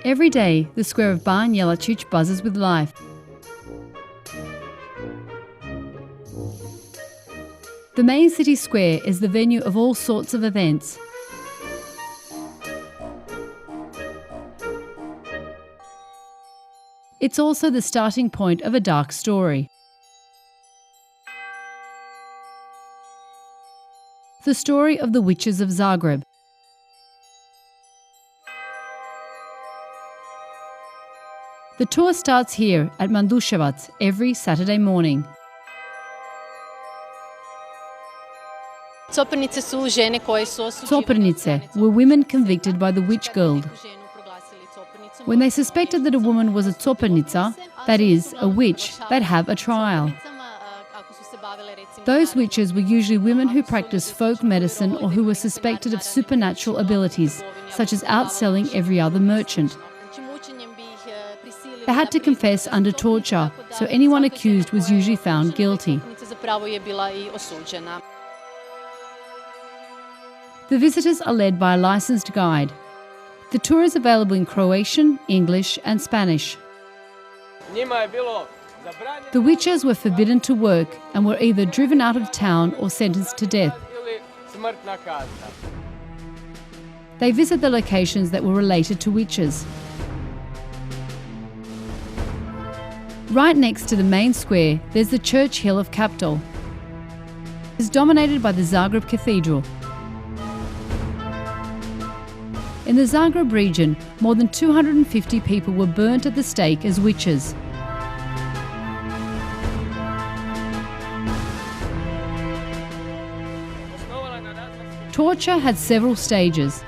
Every day, the square of Ban Jelačić buzzes with life. The main city square is the venue of all sorts of events. It's also the starting point of a dark story. The story of the witches of Zagreb. The tour starts here at Manduševac every Saturday morning. Copernice were women convicted by the witch guild. When they suspected that a woman was a copernica, that is, a witch, they'd have a trial. Those witches were usually women who practiced folk medicine or who were suspected of supernatural abilities, such as outselling every other merchant. They had to confess under torture, so anyone accused was usually found guilty. The visitors are led by a licensed guide. The tour is available in Croatian, English and Spanish. The witches were forbidden to work and were either driven out of town or sentenced to death. They visit the locations that were related to witches. Right next to the main square, there's the church hill of Kaptol. It's dominated by the Zagreb Cathedral. In the Zagreb region, more than 250 people were burnt at the stake as witches. Torture had several stages.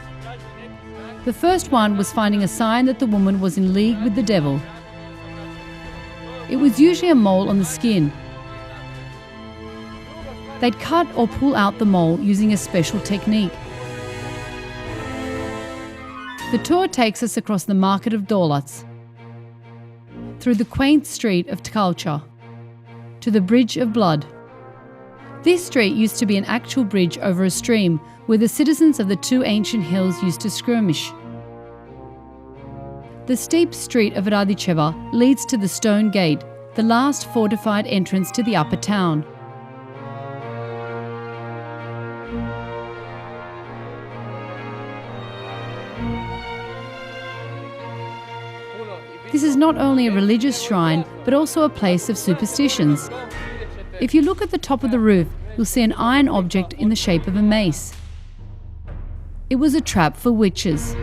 The first one was finding a sign that the woman was in league with the devil. It was usually a mole on the skin. They'd cut or pull out the mole using a special technique. The tour takes us across the market of Dolac, through the quaint street of Tkalcha, to the Bridge of Blood. This street used to be an actual bridge over a stream where the citizens of the two ancient hills used to skirmish. The steep street of Radičeva leads to the Stone Gate, the last fortified entrance to the upper town. This is not only a religious shrine, but also a place of superstitions. If you look at the top of the roof, you'll see an iron object in the shape of a mace. It was a trap for witches.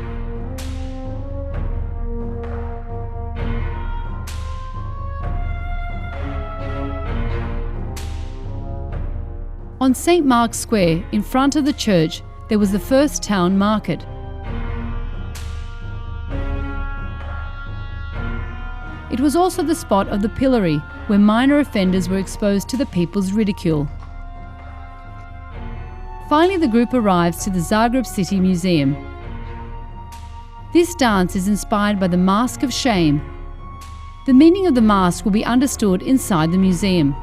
On St. Mark's Square, in front of the church, there was the first town market. It was also the spot of the pillory, where minor offenders were exposed to the people's ridicule. Finally, the group arrives to the Zagreb City Museum. This dance is inspired by the Mask of Shame. The meaning of the mask will be understood inside the museum.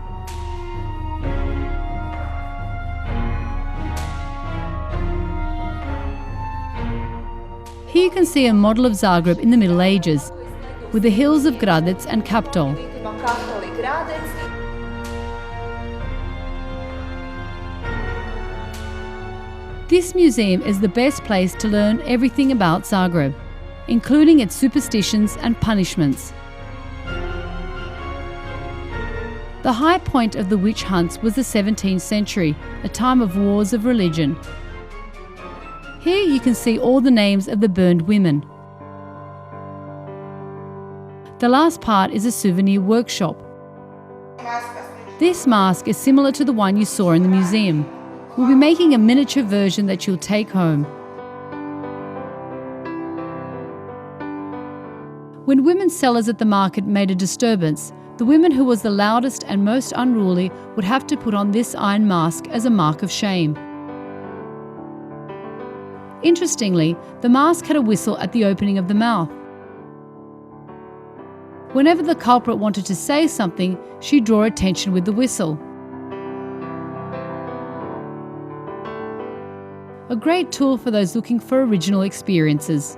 Here you can see a model of Zagreb in the Middle Ages, with the hills of Gradec and Kaptol. This museum is the best place to learn everything about Zagreb, including its superstitions and punishments. The high point of the witch hunts was the 17th century, a time of wars of religion. Here you can see all the names of the burned women. The last part is a souvenir workshop. This mask is similar to the one you saw in the museum. We'll be making a miniature version that you'll take home. When women sellers at the market made a disturbance, the woman who was the loudest and most unruly would have to put on this iron mask as a mark of shame. Interestingly, the mask had a whistle at the opening of the mouth. Whenever the culprit wanted to say something, she'd draw attention with the whistle. A great tool for those looking for original experiences.